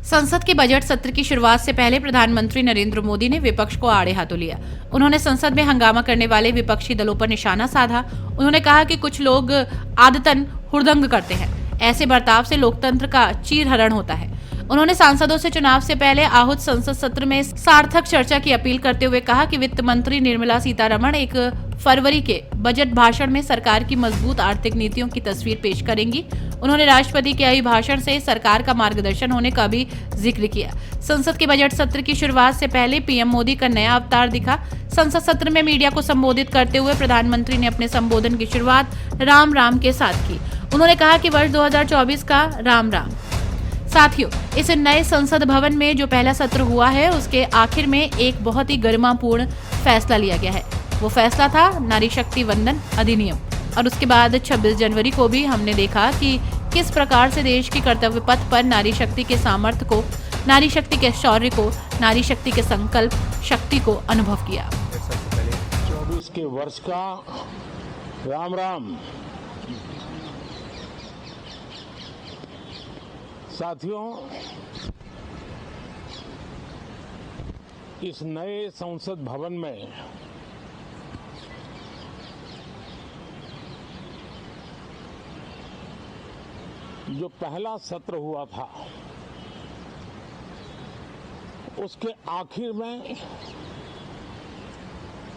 संसद के बजट सत्र की शुरुआत से पहले प्रधानमंत्री नरेंद्र मोदी ने विपक्ष को आड़े हाथों लिया। उन्होंने संसद में हंगामा करने वाले विपक्षी दलों पर निशाना साधा। उन्होंने कहा कि कुछ लोग आदतन हुड़दंग करते हैं। ऐसे बर्ताव से लोकतंत्र का चीरहरण होता है। उन्होंने सांसदों से चुनाव से पहले आहूत संसद सत्र में सार्थक चर्चा की अपील करते हुए कहा कि वित्त मंत्री निर्मला सीतारमण एक फरवरी के बजट भाषण में सरकार की मजबूत आर्थिक नीतियों की तस्वीर पेश करेंगी। उन्होंने राष्ट्रपति के अभिभाषण से सरकार का मार्गदर्शन होने का भी जिक्र किया। संसद के बजट सत्र की शुरुआत से पहले पीएम मोदी का नया अवतार दिखा। संसद सत्र में मीडिया को संबोधित करते हुए प्रधानमंत्री ने अपने संबोधन की शुरुआत राम राम के साथ की। उन्होंने कहा कि वर्ष 2024 का राम राम। साथियों, इस नए संसद भवन में जो पहला सत्र हुआ है उसके आखिर में एक बहुत ही गरिमापूर्ण फैसला लिया गया है। वो फैसला था नारी शक्ति वंदन अधिनियम। और उसके बाद 26 जनवरी को भी हमने देखा कि किस प्रकार से देश की कर्तव्य पथ पर नारी शक्ति के सामर्थ्य को, नारी शक्ति के शौर्य को, नारी शक्ति के संकल्प शक्ति को अनुभव किया। 24 के वर्ष का राम राम। साथियों, इस नए संसद भवन में जो पहला सत्र हुआ था उसके आखिर में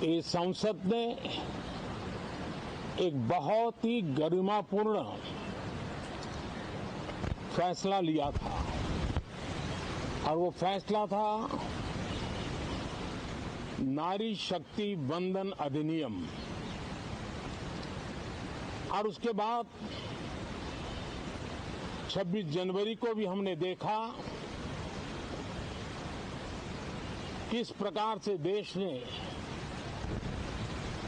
इस संसद ने एक बहुत ही गरिमापूर्ण फैसला लिया था और वो फैसला था नारी शक्ति वंदन अधिनियम। और उसके बाद 26 जनवरी को भी हमने देखा किस प्रकार से देश ने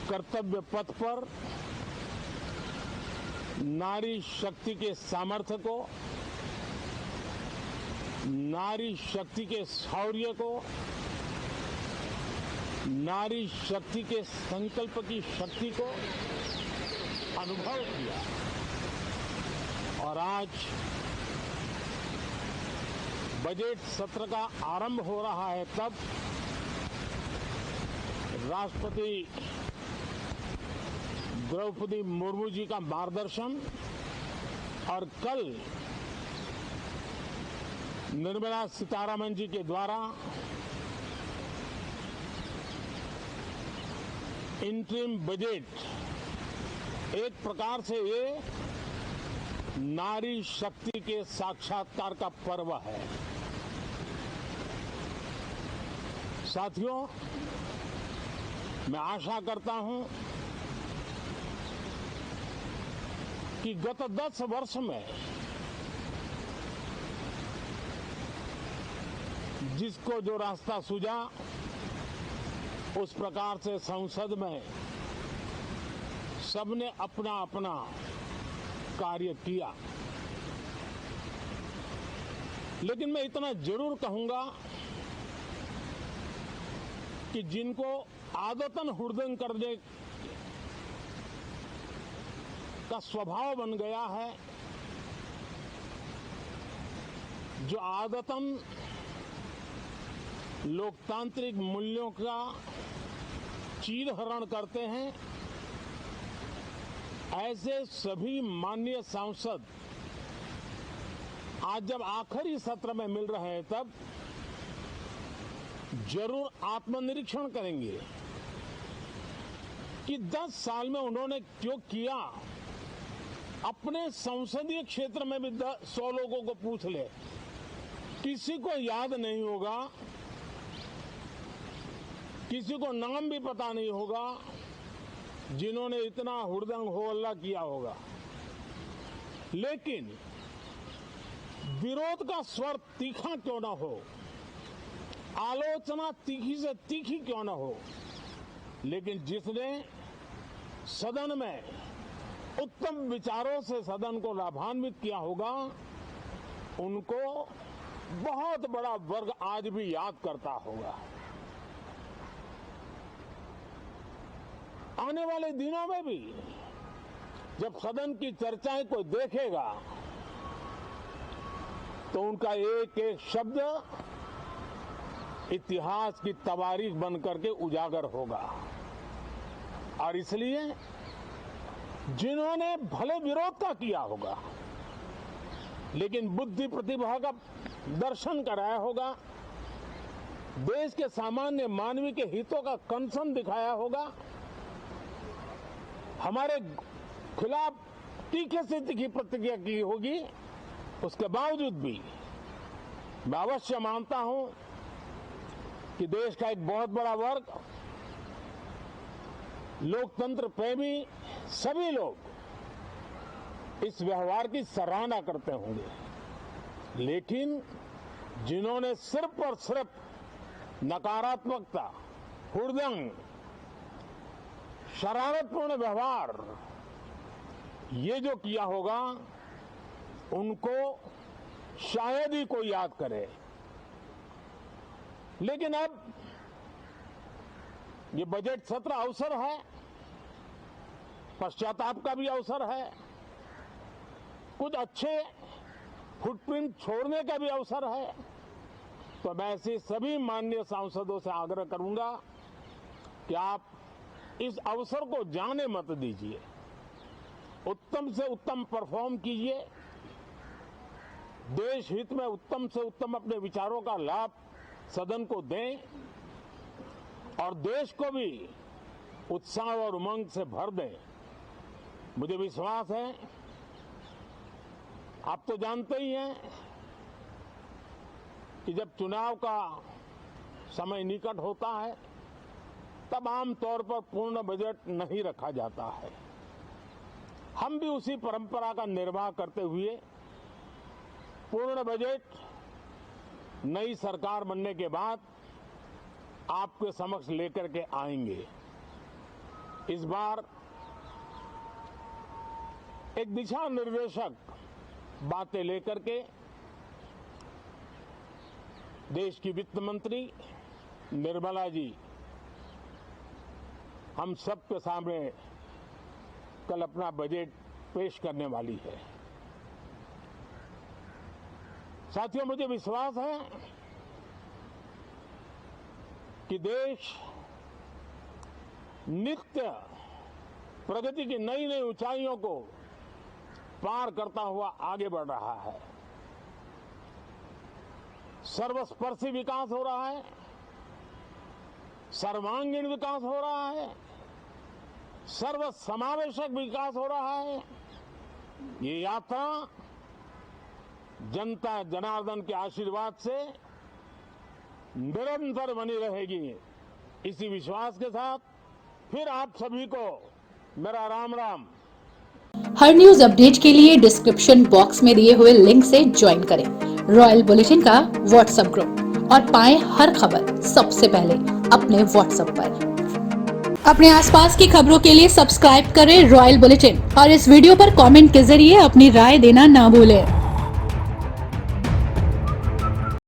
कर्तव्य पथ पर नारी शक्ति के सामर्थ्य को, नारी शक्ति के शौर्य को, नारी शक्ति के संकल्प की शक्ति को अनुभव किया। और आज बजट सत्र का आरंभ हो रहा है, तब राष्ट्रपति द्रौपदी मुर्मू जी का मार्गदर्शन और कल निर्मला सीतारमण जी के द्वारा इंटरिम बजट एक प्रकार से ये नारी शक्ति के साक्षात्कार का पर्व है। साथियों, मैं आशा करता हूं कि गत 10 वर्ष में जिसको जो रास्ता सूझा उस प्रकार से संसद में सबने अपना अपना कार्य किया। लेकिन मैं इतना जरूर कहूंगा कि जिनको आदतन हुड़दंग करने का स्वभाव बन गया है, जो आदतन लोकतांत्रिक मूल्यों का चीरहरण करते हैं, ऐसे सभी माननीय सांसद आज जब आखिरी सत्र में मिल रहे हैं तब जरूर आत्मनिरीक्षण करेंगे कि 10 साल में उन्होंने क्यों किया। अपने संसदीय क्षेत्र में भी 100 लोगों को पूछ ले, किसी को याद नहीं होगा, किसी को नाम भी पता नहीं होगा जिन्होंने इतना हुड़दंग हो हल्ला किया होगा। लेकिन विरोध का स्वर तीखा क्यों ना हो, आलोचना तीखी से तीखी क्यों ना हो, लेकिन जिसने सदन में उत्तम विचारों से सदन को लाभान्वित किया होगा, उनको बहुत बड़ा वर्ग आज भी याद करता होगा। आने वाले दिनों में भी जब सदन की चर्चाएं कोई देखेगा तो उनका एक एक शब्द इतिहास की तवारीख बन करके उजागर होगा। और इसलिए जिन्होंने भले विरोध का किया होगा, लेकिन बुद्धि प्रतिभा का दर्शन कराया होगा, देश के सामान्य मानवीय के हितों का कंसर्न दिखाया होगा, हमारे खिलाफ तीखे से तीखी प्रतिक्रिया की होगी, उसके बावजूद भी मैं अवश्य मानता हूं कि देश का एक बहुत बड़ा वर्ग, लोकतंत्र प्रेमी सभी लोग इस व्यवहार की सराहना करते होंगे। लेकिन जिन्होंने सिर्फ और सिर्फ नकारात्मकता, हुड़दंग, शरारतपूर्ण व्यवहार ये जो किया होगा, उनको शायद ही कोई याद करे। लेकिन अब ये बजट सत्र अवसर है, पश्चाताप का भी अवसर है, कुछ अच्छे फुटप्रिंट छोड़ने का भी अवसर है। तो मैं ऐसे सभी माननीय सांसदों से आग्रह करूंगा कि आप इस अवसर को जाने मत दीजिए, उत्तम से उत्तम परफॉर्म कीजिए, देश हित में उत्तम से उत्तम अपने विचारों का लाभ सदन को दें और देश को भी उत्साह और उमंग से भर दें। मुझे विश्वास है, आप तो जानते ही हैं कि जब चुनाव का समय निकट होता है तब आमतौर पर पूर्ण बजट नहीं रखा जाता है। हम भी उसी परंपरा का निर्वाह करते हुए पूर्ण बजट नई सरकार बनने के बाद आपके समक्ष लेकर के आएंगे। इस बार एक दिशा निर्देशक बातें लेकर के देश की वित्त मंत्री निर्मला जी हम सबके सामने कल अपना बजट पेश करने वाली है। साथियों, मुझे विश्वास है कि देश नित्य प्रगति की नई नई ऊंचाइयों को पार करता हुआ आगे बढ़ रहा है। सर्वस्पर्शी विकास हो रहा है, सर्वांगीण विकास हो रहा है, सर्व समावेशक विकास हो रहा है। ये यात्रा जनता जनार्दन के आशीर्वाद से निरंतर बनी रहेगी। इसी विश्वास के साथ फिर आप सभी को मेरा राम राम। हर न्यूज अपडेट के लिए डिस्क्रिप्शन बॉक्स में दिए हुए लिंक से ज्वाइन करें रॉयल बुलेटिन का व्हाट्सएप ग्रुप और पाएं हर खबर सबसे पहले अपने व्हाट्सएप पर। अपने आसपास की खबरों के लिए सब्सक्राइब करें रॉयल बुलेटिन और इस वीडियो पर कमेंट के जरिए अपनी राय देना ना भूलें।